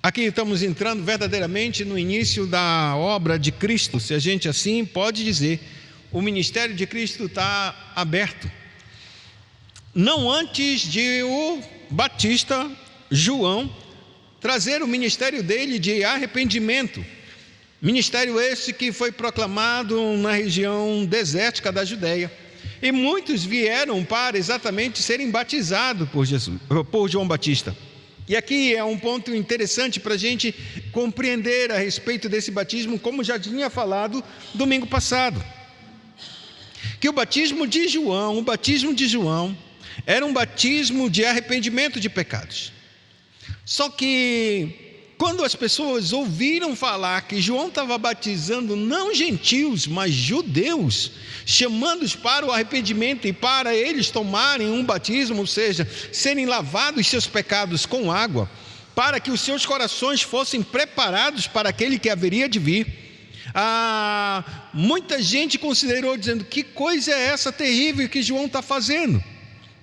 Aqui estamos entrando verdadeiramente no início da obra de Cristo, se a gente assim pode dizer. O ministério de Cristo está aberto. Não antes de o Batista João trazer o ministério dele de arrependimento. Ministério esse que foi proclamado na região desértica da Judéia. E muitos vieram para exatamente serem batizados por João Batista. E aqui é um ponto interessante para a gente compreender a respeito desse batismo, como já tinha falado domingo passado. Que o batismo de João era um batismo de arrependimento de pecados. Só que quando as pessoas ouviram falar que João estava batizando não gentios, mas judeus, chamando-os para o arrependimento e para eles tomarem um batismo, ou seja, serem lavados seus pecados com água, para que os seus corações fossem preparados para aquele que haveria de vir, muita gente considerou, dizendo: que coisa é essa terrível que João está fazendo?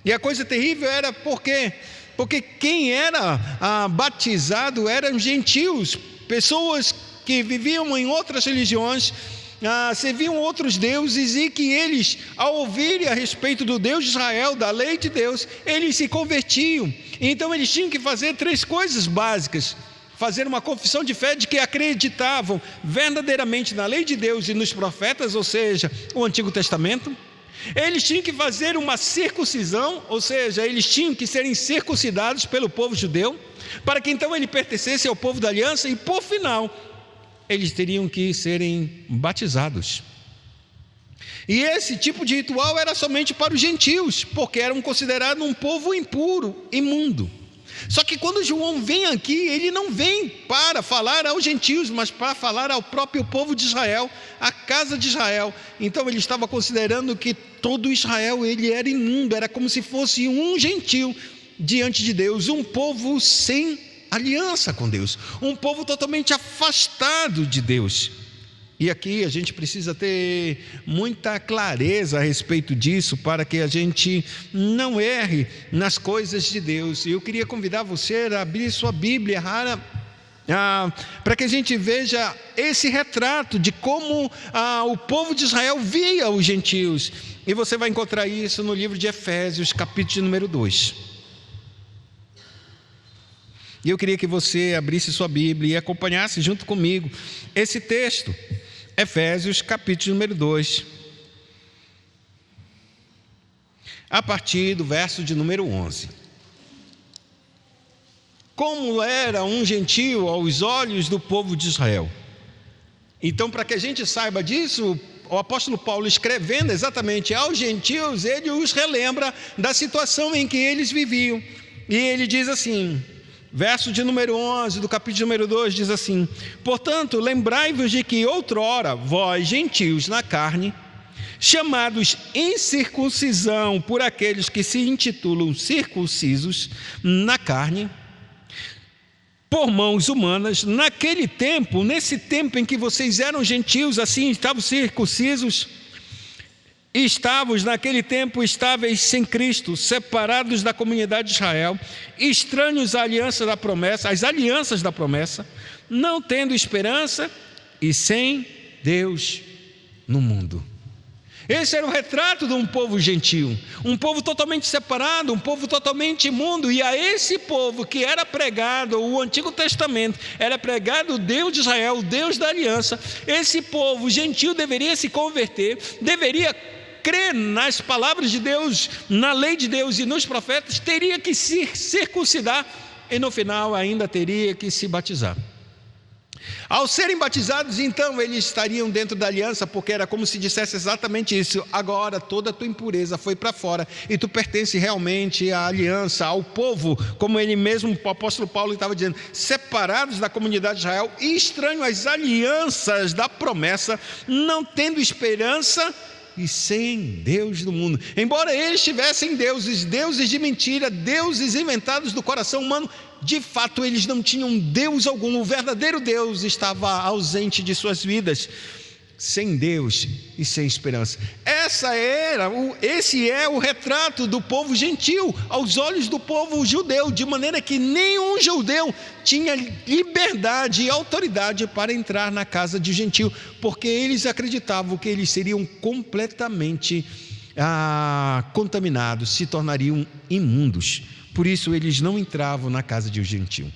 E a coisa terrível era porque quem era batizado eram gentios, pessoas que viviam em outras religiões, serviam outros deuses, e que eles, ao ouvirem a respeito do Deus de Israel, da lei de Deus, eles se convertiam. Então eles tinham que fazer 3 coisas básicas: fazer uma confissão de fé de que acreditavam verdadeiramente na lei de Deus e nos profetas, ou seja, o Antigo Testamento. Eles tinham que fazer uma circuncisão, ou seja, eles tinham que serem circuncidados pelo povo judeu, para que então ele pertencesse ao povo da aliança, e por final, eles teriam que serem batizados. E esse tipo de ritual era somente para os gentios, porque eram considerados um povo impuro, imundo. Só que quando João vem aqui, ele não vem para falar aos gentios, mas para falar ao próprio povo de Israel, à casa de Israel. Então ele estava considerando que todo Israel ele era imundo, era como se fosse um gentio diante de Deus, um povo sem aliança com Deus, um povo totalmente afastado de Deus. E aqui a gente precisa ter muita clareza a respeito disso, para que a gente não erre nas coisas de Deus. E eu queria convidar você a abrir sua Bíblia para que a gente veja esse retrato de como o povo de Israel via os gentios. E você vai encontrar isso no livro de Efésios, capítulo de número 2. E eu queria que você abrisse sua Bíblia e acompanhasse junto comigo esse texto. Efésios, capítulo número 2, a partir do verso de número 11. Como era um gentio aos olhos do povo de Israel. Então, para que a gente saiba disso, o apóstolo Paulo, escrevendo exatamente aos gentios, ele os relembra da situação em que eles viviam. E ele diz assim, verso de número 11 do capítulo número 2, diz assim: portanto, lembrai-vos de que outrora vós, gentios na carne, chamados incircuncisão por aqueles que se intitulam circuncisos na carne, por mãos humanas, naquele tempo, nesse tempo em que vocês eram gentios, assim estavam circuncisos, naquele tempo estáveis sem Cristo, separados da comunidade de Israel, estranhos à aliança da promessa, às alianças da promessa, não tendo esperança e sem Deus no mundo. Esse era o retrato de um povo gentio, um povo totalmente separado, um povo totalmente imundo. E a esse povo que era pregado, o Antigo Testamento, era pregado o Deus de Israel, o Deus da aliança. Esse povo gentio deveria se converter, deveria crer nas palavras de Deus, na lei de Deus e nos profetas, teria que se circuncidar e no final ainda teria que se batizar. Ao serem batizados, então, eles estariam dentro da aliança, porque era como se dissesse exatamente isso: agora toda a tua impureza foi para fora e tu pertence realmente à aliança, ao povo, como ele mesmo, o apóstolo Paulo estava dizendo, separados da comunidade de Israel, e estranhos às alianças da promessa, não tendo esperança e sem Deus no mundo. Embora eles tivessem deuses de mentira, deuses inventados do coração humano, de fato eles não tinham Deus algum. O verdadeiro Deus estava ausente de suas vidas. sem Deus e sem esperança. Esse é o retrato do povo gentil aos olhos do povo judeu, de maneira que nenhum judeu tinha liberdade e autoridade para entrar na casa de gentil, porque eles acreditavam que eles seriam completamente contaminados, se tornariam imundos. Por isso eles não entravam na casa de um gentil.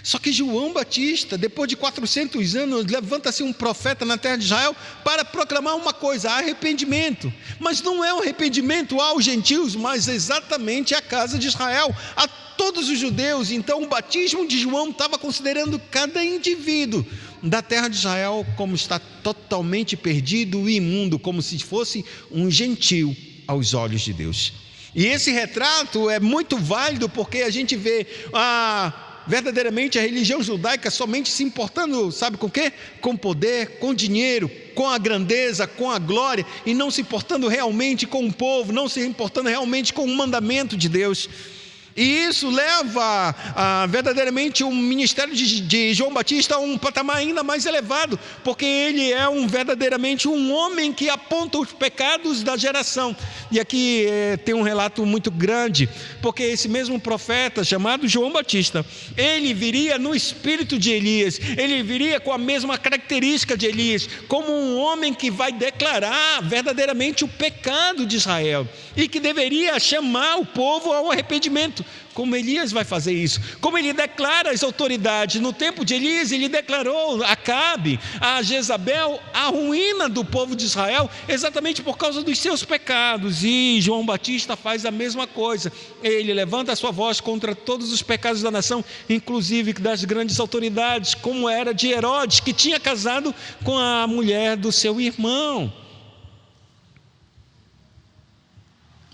Só que João Batista, depois de 400 anos, levanta-se um profeta na terra de Israel para proclamar uma coisa: arrependimento. Mas não é um arrependimento aos gentios, mas exatamente à casa de Israel, a todos os judeus. Então o batismo de João estava considerando cada indivíduo da terra de Israel como está totalmente perdido e imundo, como se fosse um gentil aos olhos de Deus. E esse retrato é muito válido, porque a gente vê verdadeiramente a religião judaica somente se importando, sabe com o quê? Com poder, com dinheiro, com a grandeza, com a glória, e não se importando realmente com o povo, não se importando realmente com o mandamento de Deus. E isso leva verdadeiramente o ministério de João Batista a um patamar ainda mais elevado, porque ele é verdadeiramente um homem que aponta os pecados da geração. E aqui tem um relato muito grande, porque esse mesmo profeta chamado João Batista, ele viria no espírito de Elias, ele viria com a mesma característica de Elias, como um homem que vai declarar verdadeiramente o pecado de Israel, e que deveria chamar o povo ao arrependimento. Como Elias vai fazer isso? Como ele declara as autoridades. No tempo de Elias, ele declarou a Acabe, a Jezabel, a ruína do povo de Israel, exatamente por causa dos seus pecados. E João Batista faz a mesma coisa. Ele levanta a sua voz contra todos os pecados da nação, inclusive das grandes autoridades, como era de Herodes, que tinha casado com a mulher do seu irmão.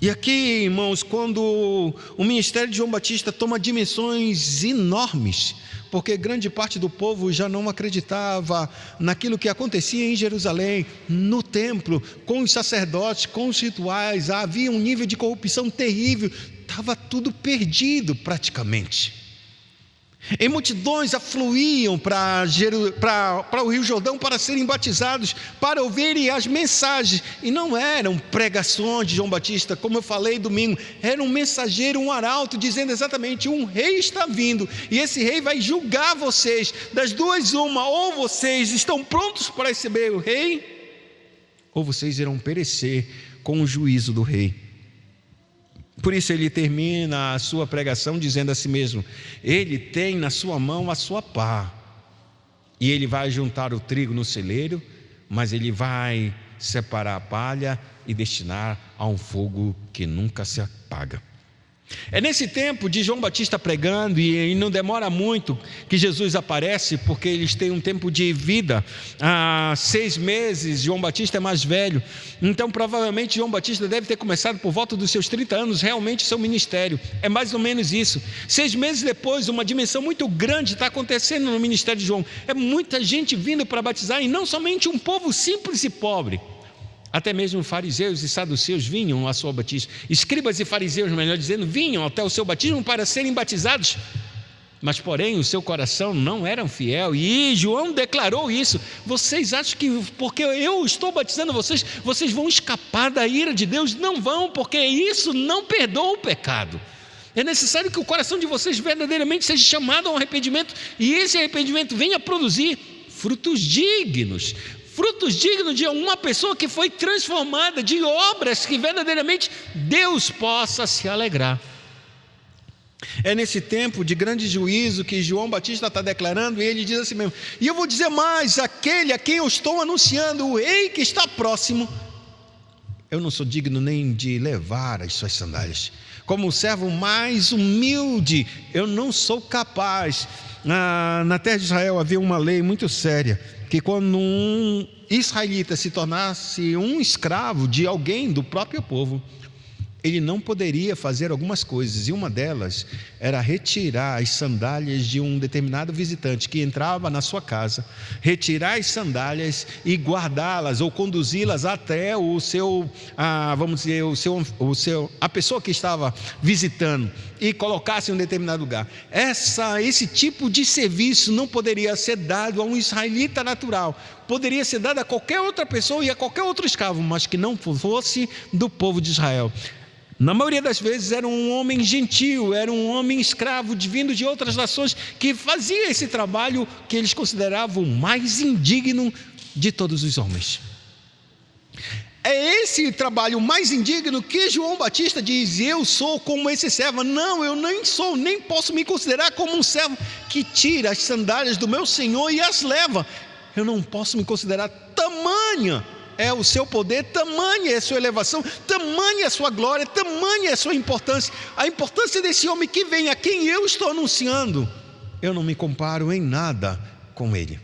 E aqui, irmãos, quando o ministério de João Batista toma dimensões enormes, porque grande parte do povo já não acreditava naquilo que acontecia em Jerusalém, no templo, com os sacerdotes, com os rituais, havia um nível de corrupção terrível, estava tudo perdido praticamente. E multidões afluíam para o Rio Jordão para serem batizados, para ouvirem as mensagens. E não eram pregações de João Batista, como eu falei domingo, era um mensageiro, um arauto, dizendo exatamente: um rei está vindo, e esse rei vai julgar vocês. Das duas uma, ou vocês estão prontos para receber o rei, ou vocês irão perecer com o juízo do rei. Por isso ele termina a sua pregação dizendo a si mesmo: ele tem na sua mão a sua pá, e ele vai juntar o trigo no celeiro, mas ele vai separar a palha e destinar a um fogo que nunca se apaga. É nesse tempo de João Batista pregando, e não demora muito que Jesus aparece, porque eles têm um tempo de vida, 6 meses. João Batista é mais velho, então provavelmente João Batista deve ter começado por volta dos seus 30 anos, realmente seu ministério, é mais ou menos isso. 6 meses depois, uma dimensão muito grande está acontecendo no ministério de João, é muita gente vindo para batizar, e não somente um povo simples e pobre. Até mesmo fariseus e saduceus vinham ao seu batismo. Escribas e fariseus, melhor dizendo, vinham até o seu batismo para serem batizados. Mas porém o seu coração não era fiel. E João declarou isso: vocês acham que porque eu estou batizando vocês, vocês vão escapar da ira de Deus? Não vão, porque isso não perdoa o pecado. É necessário que o coração de vocês verdadeiramente seja chamado ao arrependimento, e esse arrependimento venha produzir frutos dignos de uma pessoa que foi transformada, de obras que verdadeiramente Deus possa se alegrar. É nesse tempo de grande juízo que João Batista está declarando, e ele diz assim mesmo: e eu vou dizer mais, aquele a quem eu estou anunciando, o rei que está próximo, eu não sou digno nem de levar as suas sandálias. Como o servo mais humilde, eu não sou capaz. Na terra de Israel havia uma lei muito séria, que quando um israelita se tornasse um escravo de alguém do próprio povo, ele não poderia fazer algumas coisas, e uma delas era retirar as sandálias de um determinado visitante que entrava na sua casa, retirar as sandálias e guardá-las ou conduzi-las até o seu, vamos dizer, a pessoa que estava visitando, e colocasse em um determinado lugar. Esse tipo de serviço não poderia ser dado a um israelita natural. poderia ser dada a qualquer outra pessoa e a qualquer outro escravo, mas que não fosse do povo de Israel. Na maioria das vezes era um homem gentil, era um homem escravo, vindo de outras nações, que fazia esse trabalho que eles consideravam o mais indigno de todos os homens. É esse trabalho mais indigno que João Batista diz: eu sou como esse servo. Não, eu nem sou, nem posso me considerar como um servo que tira as sandálias do meu Senhor e as leva. Eu não posso me considerar. Tamanha é o seu poder, tamanha é a sua elevação, tamanha é a sua glória, tamanha é a sua importância. A importância desse homem que vem, a quem eu estou anunciando, eu não me comparo em nada com ele.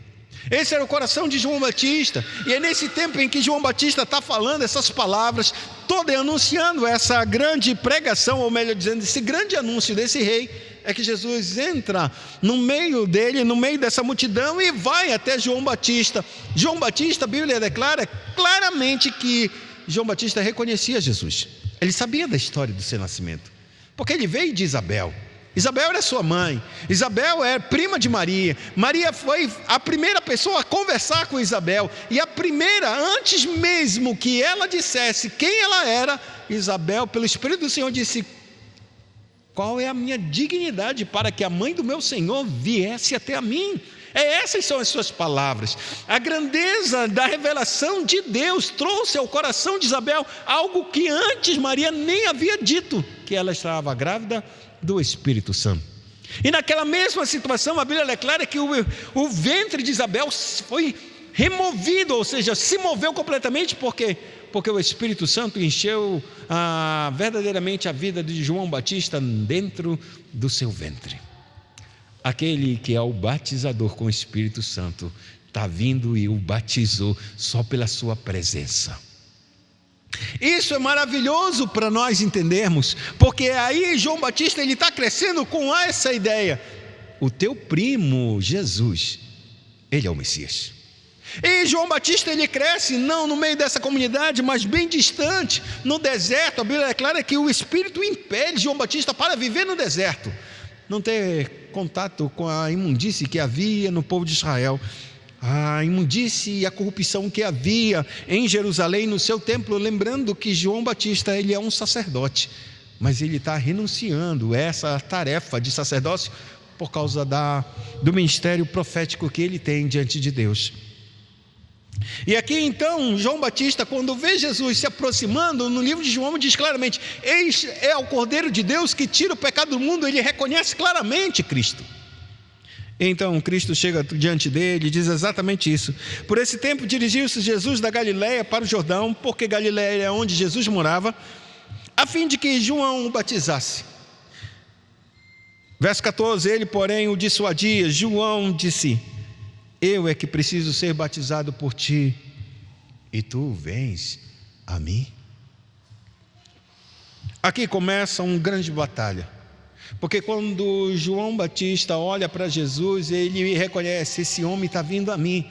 Esse era o coração de João Batista. E é nesse tempo em que João Batista está falando essas palavras, todo anunciando essa grande pregação, ou melhor dizendo, esse grande anúncio desse rei, é que Jesus entra no meio dele, no meio dessa multidão, e vai até João Batista. João Batista, a Bíblia declara claramente que João Batista reconhecia Jesus. Ele sabia da história do seu nascimento, porque ele veio de Isabel. Isabel era sua mãe, Isabel é prima de Maria. Maria foi a primeira pessoa a conversar com Isabel, e a primeira, antes mesmo que ela dissesse quem ela era, Isabel, pelo Espírito do Senhor, disse: qual é a minha dignidade para que a mãe do meu Senhor viesse até a mim? Essas são as suas palavras. A grandeza da revelação de Deus trouxe ao coração de Isabel algo que antes Maria nem havia dito, que ela estava grávida do Espírito Santo. E naquela mesma situação, a Bíblia declara que o ventre de Isabel foi removido, ou seja, se moveu completamente, porque o Espírito Santo encheu verdadeiramente a vida de João Batista dentro do seu ventre. Aquele que é o batizador com o Espírito Santo está vindo e o batizou só pela sua presença. Isso é maravilhoso para nós entendermos, porque aí João Batista ele está crescendo com essa ideia: o teu primo Jesus, ele é o Messias. E João Batista ele cresce não no meio dessa comunidade, mas bem distante, no deserto. A Bíblia declara que o Espírito impele João Batista para viver no deserto, não ter contato com a imundície que havia no povo de Israel, a imundície e a corrupção que havia em Jerusalém no seu templo. Lembrando que João Batista ele é um sacerdote, mas ele está renunciando essa tarefa de sacerdócio por causa do ministério profético que ele tem diante de Deus. E aqui então João Batista, quando vê Jesus se aproximando, no livro de João diz claramente: eis é o Cordeiro de Deus que tira o pecado do mundo. Ele reconhece claramente Cristo. Então Cristo chega diante dele e diz exatamente isso. Por esse tempo dirigiu-se Jesus da Galiléia para o Jordão, porque Galiléia é onde Jesus morava, a fim de que João o batizasse. Verso 14, ele porém o dissuadia. João disse: eu é que preciso ser batizado por ti, e tu vens a mim? Aqui começa uma grande batalha, porque quando João Batista olha para Jesus, ele reconhece: esse homem está vindo a mim.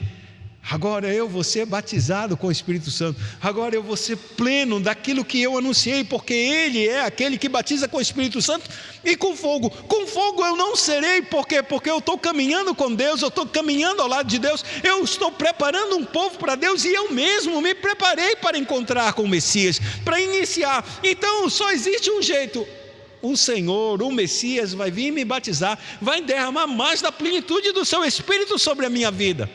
Agora eu vou ser batizado com o Espírito Santo, agora eu vou ser pleno daquilo que eu anunciei, porque ele é aquele que batiza com o Espírito Santo e com fogo. Com fogo eu não serei, por quê? Porque eu estou caminhando com Deus, eu estou caminhando ao lado de Deus, eu estou preparando um povo para Deus, e eu mesmo me preparei para encontrar com o Messias, para iniciar. Então só existe um jeito: o Senhor, o Messias vai vir me batizar, vai derramar mais da plenitude do seu Espírito sobre a minha vida.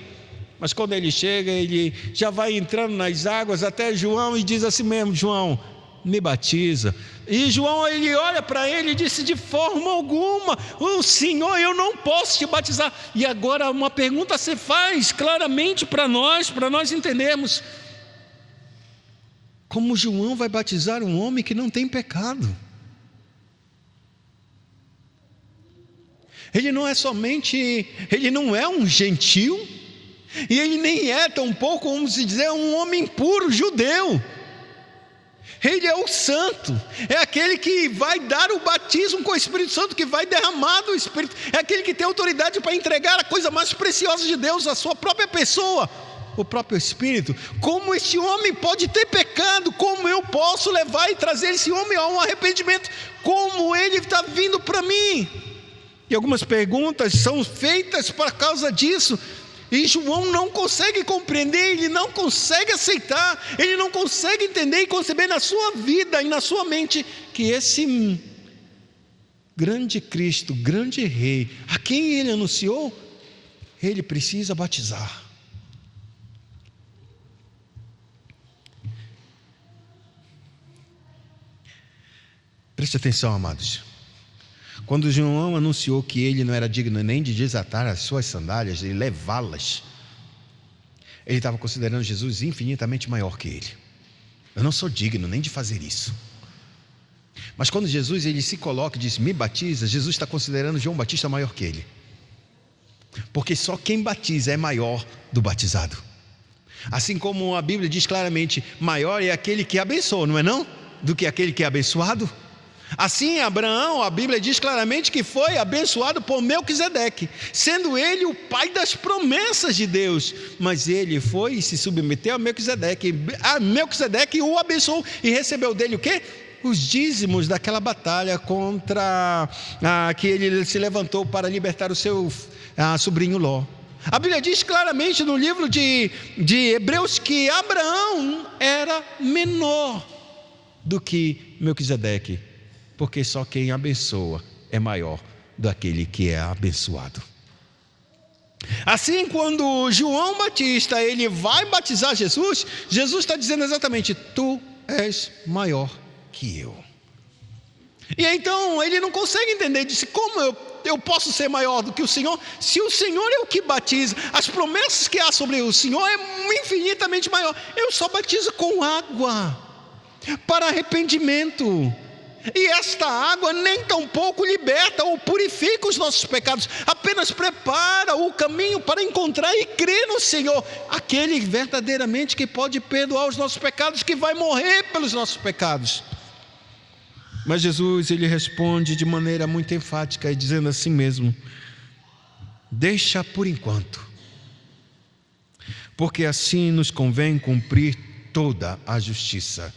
Mas quando ele chega, ele já vai entrando nas águas até João e diz assim mesmo: João, me batiza. E João, ele olha para ele e disse: de forma alguma, o Senhor, eu não posso te batizar. E agora uma pergunta se faz claramente para nós entendermos: como João vai batizar um homem que não tem pecado? Ele não é um gentil, e ele nem é tampouco, vamos dizer, um homem puro judeu. Ele é o santo, é aquele que vai dar o batismo com o Espírito Santo, que vai derramar do Espírito, é aquele que tem autoridade para entregar a coisa mais preciosa de Deus, a sua própria pessoa, o próprio Espírito. Como este homem pode ter pecado? Como eu posso levar e trazer esse homem a um arrependimento? Como ele está vindo para mim? E algumas perguntas são feitas por causa disso. E João não consegue compreender, ele não consegue aceitar, ele não consegue entender e conceber na sua vida e na sua mente que esse grande Cristo, grande Rei, a quem ele anunciou, ele precisa batizar. Preste atenção, amados. Quando João anunciou que ele não era digno nem de desatar as suas sandálias e levá-las, ele estava considerando Jesus infinitamente maior que ele. Eu não sou digno nem de fazer isso. Mas quando Jesus ele se coloca e diz, me batiza, Jesus está considerando João Batista maior que ele. Porque só quem batiza é maior do batizado. Assim como a Bíblia diz claramente, maior é aquele que abençoa, não é não? Do que aquele que é abençoado. Assim, Abraão, a Bíblia diz claramente que foi abençoado por Melquisedeque, sendo ele o pai das promessas de Deus. Mas ele foi e se submeteu a Melquisedeque. A Melquisedeque o abençoou e recebeu dele o quê? Os dízimos daquela batalha contra que ele se levantou para libertar o seu sobrinho Ló. A Bíblia diz claramente no livro de Hebreus que Abraão era menor do que Melquisedeque, porque só quem abençoa é maior do aquele que é abençoado. Assim, quando João Batista ele vai batizar Jesus, Jesus está dizendo exatamente, tu és maior que eu. E então ele não consegue entender, disse, como eu posso ser maior do que o Senhor, se o Senhor é o que batiza, as promessas que há sobre o Senhor é infinitamente maior. Eu só batizo com água para arrependimento, e esta água nem tampouco liberta ou purifica os nossos pecados, apenas prepara o caminho para encontrar e crer no Senhor, aquele verdadeiramente que pode perdoar os nossos pecados, que vai morrer pelos nossos pecados. Mas Jesus ele responde de maneira muito enfática e dizendo assim mesmo, deixa por enquanto, porque assim nos convém cumprir toda a justiça.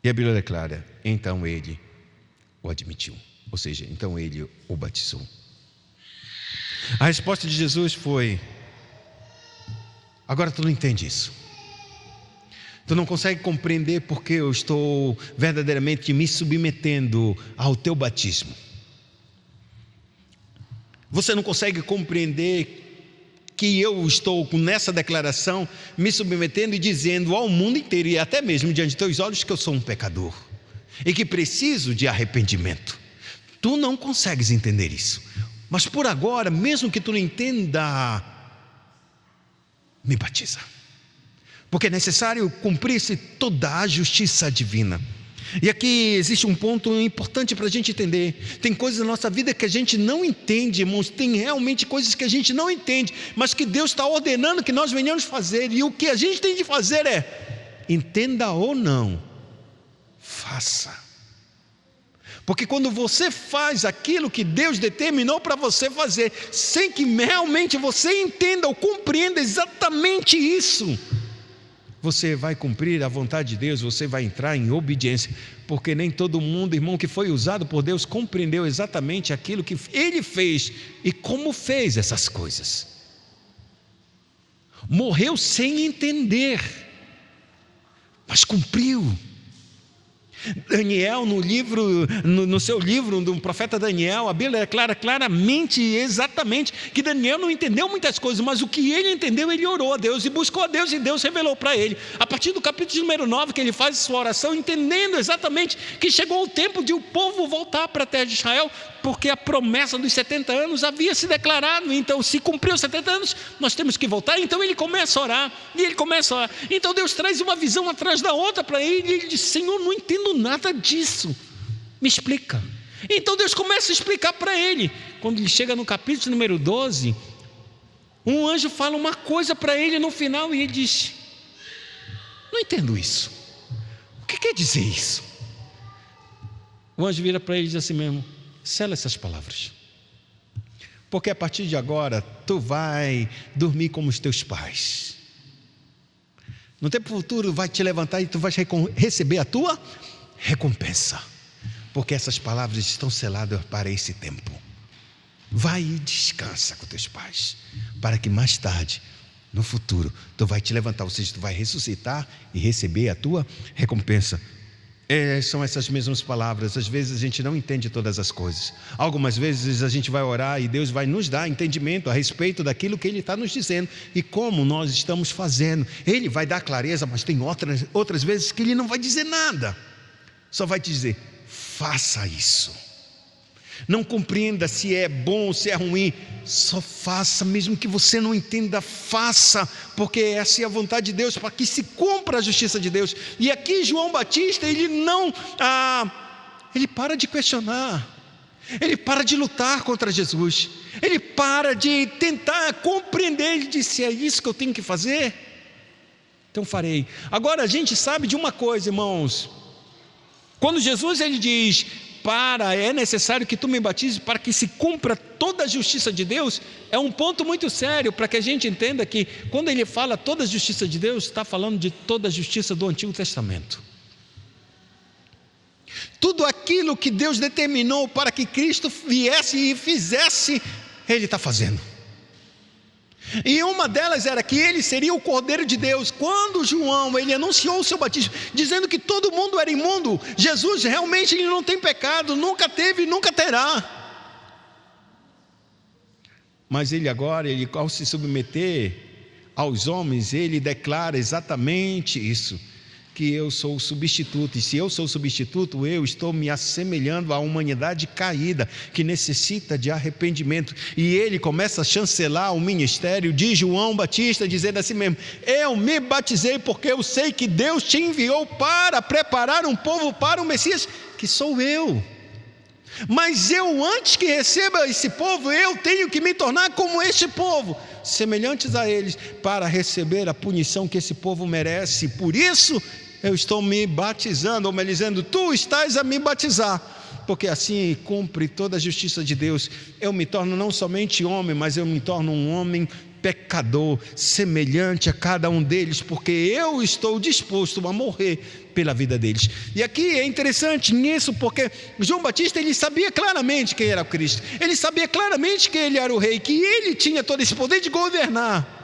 E a Bíblia declara, então ele o admitiu, ou seja, então ele o batizou. A resposta de Jesus foi, agora tu não entende isso. Tu não consegue compreender porque eu estou verdadeiramente me submetendo ao teu batismo. Você não consegue compreender que eu estou nessa declaração me submetendo e dizendo ao mundo inteiro e até mesmo diante de teus olhos que eu sou um pecador e que preciso de arrependimento. Tu não consegues entender isso, mas por agora, mesmo que tu não entenda, me batiza, porque é necessário cumprir-se toda a justiça divina. E aqui existe um ponto importante para a gente entender. Tem coisas na nossa vida que a gente não entende, irmãos. Tem realmente coisas que a gente não entende, mas que Deus está ordenando que nós venhamos fazer. E o que a gente tem de fazer é, entenda ou não, faça. Porque quando você faz aquilo que Deus determinou para você fazer, sem que realmente você entenda ou compreenda exatamente isso, você vai cumprir a vontade de Deus, você vai entrar em obediência, porque nem todo mundo, irmão, que foi usado por Deus, compreendeu exatamente aquilo que Ele fez e como fez essas coisas. Morreu sem entender, mas cumpriu. Daniel, no seu livro do profeta Daniel, a Bíblia declara claramente e exatamente que Daniel não entendeu muitas coisas, mas o que ele entendeu, ele orou a Deus e buscou a Deus, e Deus revelou para ele, a partir do capítulo número 9, que ele faz sua oração, entendendo exatamente que chegou o tempo de o povo voltar para a terra de Israel, porque a promessa dos 70 anos havia se declarado. Então, se cumpriu os 70 anos, nós temos que voltar. Então ele começa a orar, e ele começa a orar. Então Deus traz uma visão atrás da outra para ele, e ele diz, Senhor, não entendo nada disso, me explica. Então Deus começa a explicar para ele. Quando ele chega no capítulo número 12, um anjo fala uma coisa para ele no final, e ele diz, não entendo isso, o que quer dizer isso? O anjo vira para ele e diz assim mesmo, sela essas palavras, porque a partir de agora tu vai dormir como os teus pais. No tempo futuro vai te levantar e tu vais receber a tua recompensa, porque essas palavras estão seladas para esse tempo. Vai e descansa com teus pais, para que mais tarde, no futuro, tu vai te levantar, ou seja, tu vai ressuscitar e receber a tua recompensa. São essas mesmas palavras. Às vezes a gente não entende todas as coisas. Algumas vezes a gente vai orar e Deus vai nos dar entendimento a respeito daquilo que Ele está nos dizendo e como nós estamos fazendo. Ele vai dar clareza, mas tem outras vezes que Ele não vai dizer nada. Só vai te dizer: faça isso. Não compreenda se é bom ou se é ruim, só faça, mesmo que você não entenda, faça, porque essa é a vontade de Deus, para que se cumpra a justiça de Deus. E aqui João Batista, ele para de questionar, ele para de lutar contra Jesus, ele para de tentar compreender. Ele disse: é isso que eu tenho que fazer? Então farei. Agora a gente sabe de uma coisa, irmãos, quando Jesus ele diz: é necessário que tu me batizes para que se cumpra toda a justiça de Deus, é um ponto muito sério, para que a gente entenda que quando ele fala toda a justiça de Deus, está falando de toda a justiça do Antigo Testamento. Tudo aquilo que Deus determinou para que Cristo viesse e fizesse, Ele está fazendo. E uma delas era que Ele seria o Cordeiro de Deus. Quando João ele anunciou o seu batismo, dizendo que todo mundo era imundo, Jesus realmente ele não tem pecado, nunca teve e nunca terá. Mas ele agora, ao se submeter aos homens, ele declara exatamente isso: que eu sou o substituto, e se eu sou o substituto, eu estou me assemelhando à humanidade caída, que necessita de arrependimento. E ele começa a chancelar o ministério de João Batista, dizendo assim mesmo: eu me batizei porque eu sei que Deus te enviou para preparar um povo para o Messias, que sou eu. Mas eu, antes que receba esse povo, eu tenho que me tornar como este povo, semelhantes a eles, para receber a punição que esse povo merece. Por isso eu estou me batizando, ou me dizendo: tu estás a me batizar, porque assim cumpre toda a justiça de Deus. Eu me torno não somente homem, mas eu me torno um homem pecador, semelhante a cada um deles, porque eu estou disposto a morrer pela vida deles. E aqui é interessante nisso, porque João Batista ele sabia claramente quem era o Cristo, ele sabia claramente que ele era o rei, que ele tinha todo esse poder de governar.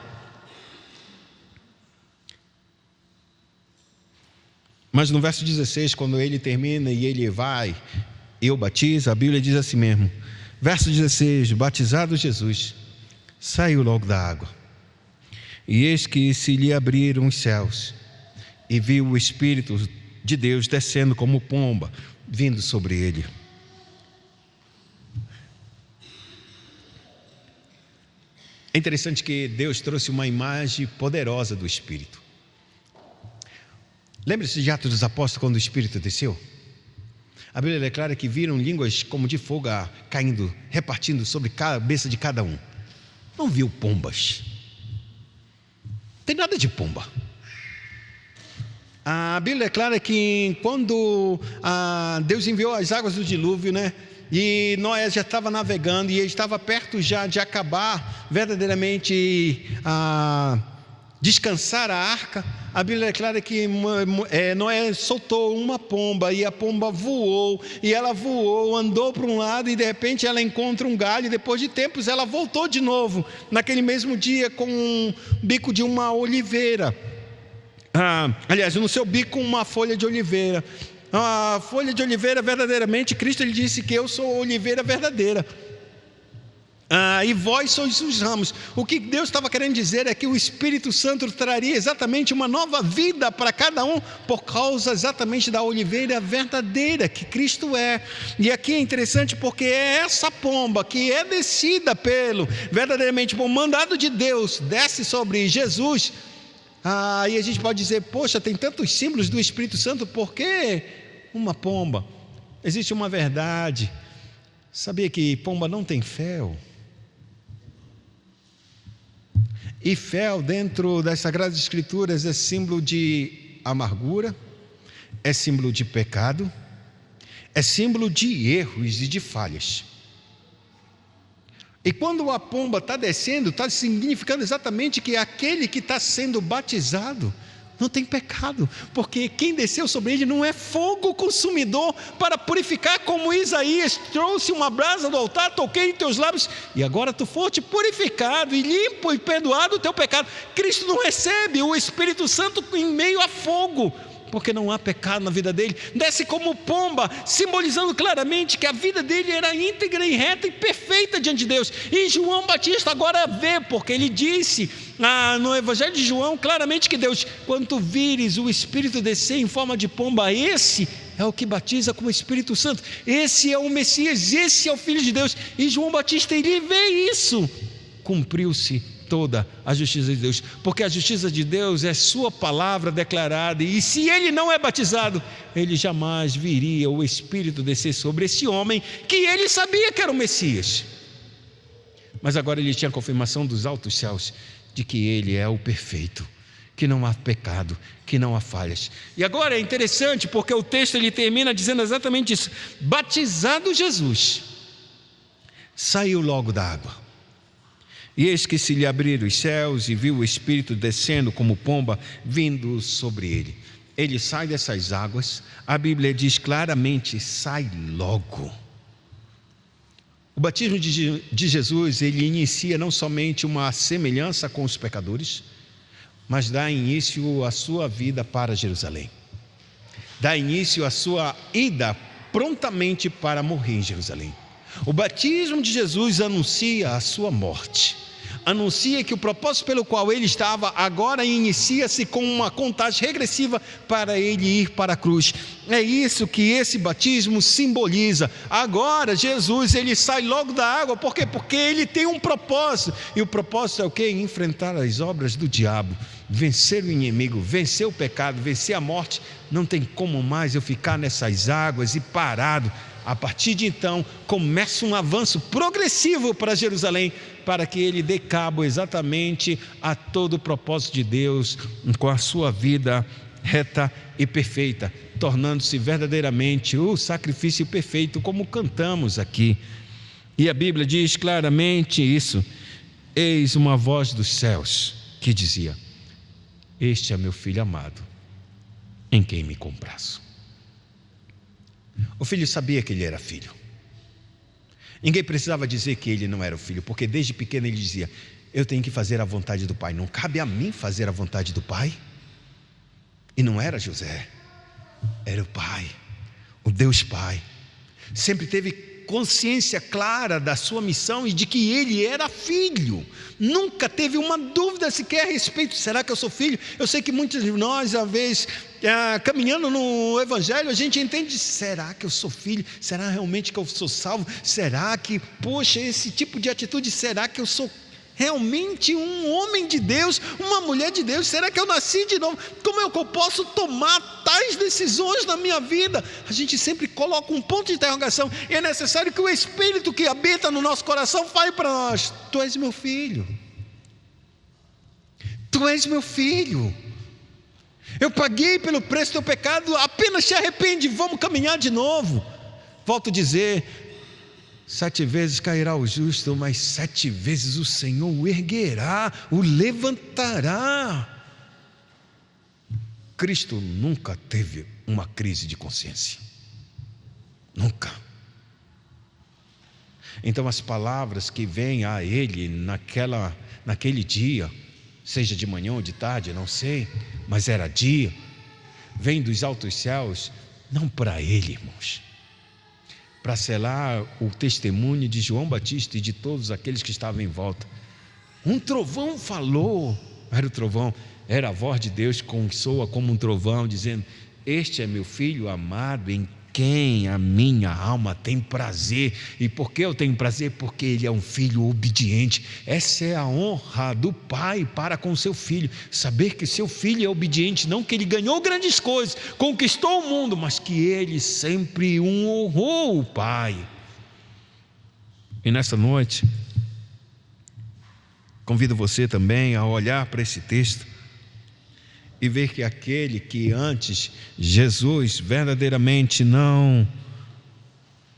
Mas no verso 16, quando ele termina e ele vai, eu batizo, a Bíblia diz assim mesmo, verso 16: batizado Jesus, saiu logo da água, e eis que se lhe abriram os céus, e viu o Espírito de Deus descendo como pomba, vindo sobre ele. É interessante que Deus trouxe uma imagem poderosa do Espírito. Lembra-se de Atos dos Apóstolos, quando o Espírito desceu? A Bíblia declara que viram línguas como de fogo caindo, repartindo sobre a cabeça de cada um. Não viu pombas, não tem nada de pomba. A Bíblia declara que quando Deus enviou as águas do dilúvio, e Noé já estava navegando, e ele estava perto já de acabar verdadeiramente descansar a arca, a Bíblia declara que Noé soltou uma pomba, e a pomba voou, e ela voou, andou para um lado, e de repente ela encontra um galho, e depois de tempos ela voltou de novo, naquele mesmo dia, com um bico de uma oliveira, aliás, no seu bico uma folha de oliveira. A folha de oliveira, verdadeiramente, Cristo ele disse que eu sou a oliveira verdadeira, e vós sois os ramos. O que Deus estava querendo dizer é que o Espírito Santo traria exatamente uma nova vida para cada um, por causa exatamente da oliveira verdadeira que Cristo é. E aqui é interessante porque é essa pomba que é descida verdadeiramente por mandado de Deus, desce sobre Jesus. E a gente pode dizer: poxa, tem tantos símbolos do Espírito Santo, por que uma pomba? Existe uma verdade. Sabia que pomba não tem fel? E fel, dentro das Sagradas Escrituras, é símbolo de amargura, é símbolo de pecado, é símbolo de erros e de falhas. E quando a pomba está descendo, está significando exatamente que aquele que está sendo batizado não tem pecado, porque quem desceu sobre ele não é fogo consumidor para purificar, como Isaías trouxe uma brasa do altar, toquei em teus lábios, e agora tu foste purificado e limpo e perdoado o teu pecado. Cristo não recebe o Espírito Santo em meio a fogo, porque não há pecado na vida dele, desce como pomba, simbolizando claramente que a vida dele era íntegra e reta e perfeita diante de Deus. E João Batista agora vê, porque ele disse no Evangelho de João claramente que Deus, quando tu vires o Espírito descer em forma de pomba, esse é o que batiza com o Espírito Santo, esse é o Messias, esse é o Filho de Deus. E João Batista, ele vê isso, cumpriu-se toda a justiça de Deus, porque a justiça de Deus é sua palavra declarada, e se ele não é batizado, ele jamais viria o Espírito descer sobre esse homem, que ele sabia que era o Messias, mas agora ele tinha a confirmação dos altos céus, de que ele é o perfeito, que não há pecado, que não há falhas. E agora é interessante, porque o texto ele termina dizendo exatamente isso: batizado Jesus, saiu logo da água. E eis que se lhe abriram os céus, e viu o Espírito descendo como pomba, vindo sobre ele. Ele sai dessas águas, a Bíblia diz claramente, sai logo. O batismo de Jesus, ele inicia não somente uma semelhança com os pecadores, mas dá início à sua vida para Jerusalém. Dá início à sua ida prontamente para morrer em Jerusalém. O batismo de Jesus anuncia a sua morte, anuncia que o propósito pelo qual ele estava agora inicia-se com uma contagem regressiva para ele ir para a cruz. É isso que esse batismo simboliza. Agora Jesus, ele sai logo da água, por quê? Porque ele tem um propósito, e o propósito é o quê? Enfrentar as obras do diabo, vencer o inimigo, vencer o pecado, vencer a morte. Não tem como mais eu ficar nessas águas e parado. A partir de então, começa um avanço progressivo para Jerusalém, para que ele dê cabo exatamente a todo o propósito de Deus, com a sua vida reta e perfeita, tornando-se verdadeiramente o sacrifício perfeito, como cantamos aqui. E a Bíblia diz claramente isso: eis uma voz dos céus que dizia: este é meu filho amado, em quem me comprazo. O filho sabia que ele era filho. Ninguém precisava dizer que ele não era o filho, porque desde pequeno ele dizia: eu tenho que fazer a vontade do Pai, não cabe a mim fazer a vontade do Pai. E não era José, era o Pai, o Deus Pai. Sempre teve consciência clara da sua missão e de que ele era filho. Nunca teve uma dúvida sequer a respeito: será que eu sou filho? Eu sei que muitos de nós, às vezes, caminhando no Evangelho, a gente entende: será que eu sou filho? Será realmente que eu sou salvo? Será que, poxa, esse tipo de atitude, será que eu sou realmente um homem de Deus, uma mulher de Deus? Será que eu nasci de novo? Como é que eu posso tomar tais decisões na minha vida? A gente sempre coloca um ponto de interrogação, e é necessário que o Espírito que habita no nosso coração fale para nós: tu és meu filho, tu és meu filho, eu paguei pelo preço do teu pecado, apenas te arrepende, vamos caminhar de novo. Volto a dizer: 7 vezes cairá o justo, mas 7 vezes o Senhor o erguerá, o levantará. Cristo nunca teve uma crise de consciência, nunca. Então as palavras que vêm a ele naquele dia, seja de manhã ou de tarde, não sei, mas era dia, vem dos altos céus, não para ele, irmãos, para selar o testemunho de João Batista e de todos aqueles que estavam em volta. Um trovão falou, era o trovão, era a voz de Deus que soa como um trovão, dizendo: este é meu filho amado, em quem a minha alma tem prazer. E por que eu tenho prazer? Porque ele é um filho obediente. Essa é a honra do pai para com seu filho, saber que seu filho é obediente, não que ele ganhou grandes coisas, conquistou o mundo, mas que ele sempre honrou o pai. E nessa noite, convido você também a olhar para esse texto e ver que aquele que antes Jesus verdadeiramente não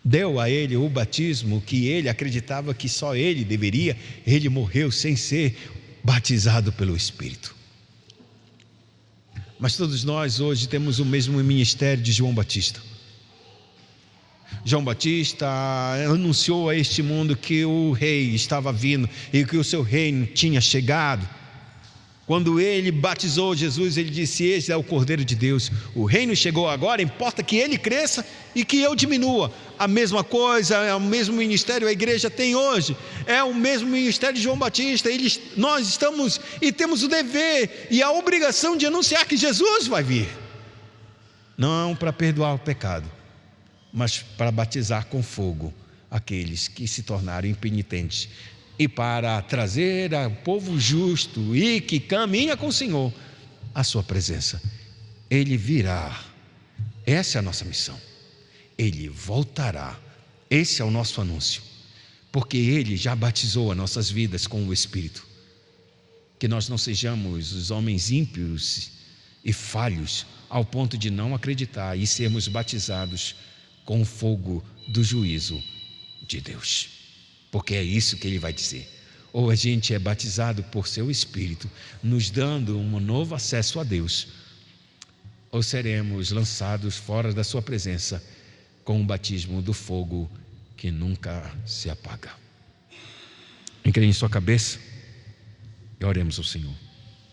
deu a ele o batismo que ele acreditava que só ele deveria, ele morreu sem ser batizado pelo Espírito. Mas todos nós hoje temos o mesmo ministério de João Batista. João Batista anunciou a este mundo que o rei estava vindo e que o seu reino tinha chegado. Quando ele batizou Jesus, ele disse: esse é o Cordeiro de Deus, o reino chegou agora, importa que ele cresça e que eu diminua. A mesma coisa, é o mesmo ministério a igreja tem hoje, é o mesmo ministério de João Batista. Nós estamos e temos o dever e a obrigação de anunciar que Jesus vai vir, não para perdoar o pecado, mas para batizar com fogo aqueles que se tornaram impenitentes, e para trazer ao povo justo e que caminha com o Senhor a sua presença. Ele virá, essa é a nossa missão. Ele voltará, esse é o nosso anúncio, porque Ele já batizou as nossas vidas com o Espírito. Que nós não sejamos os homens ímpios e falhos ao ponto de não acreditar e sermos batizados com o fogo do juízo de Deus, porque é isso que Ele vai dizer. Ou a gente é batizado por seu Espírito, nos dando um novo acesso a Deus, ou seremos lançados fora da sua presença com o batismo do fogo que nunca se apaga. Incline sua cabeça e oremos ao Senhor.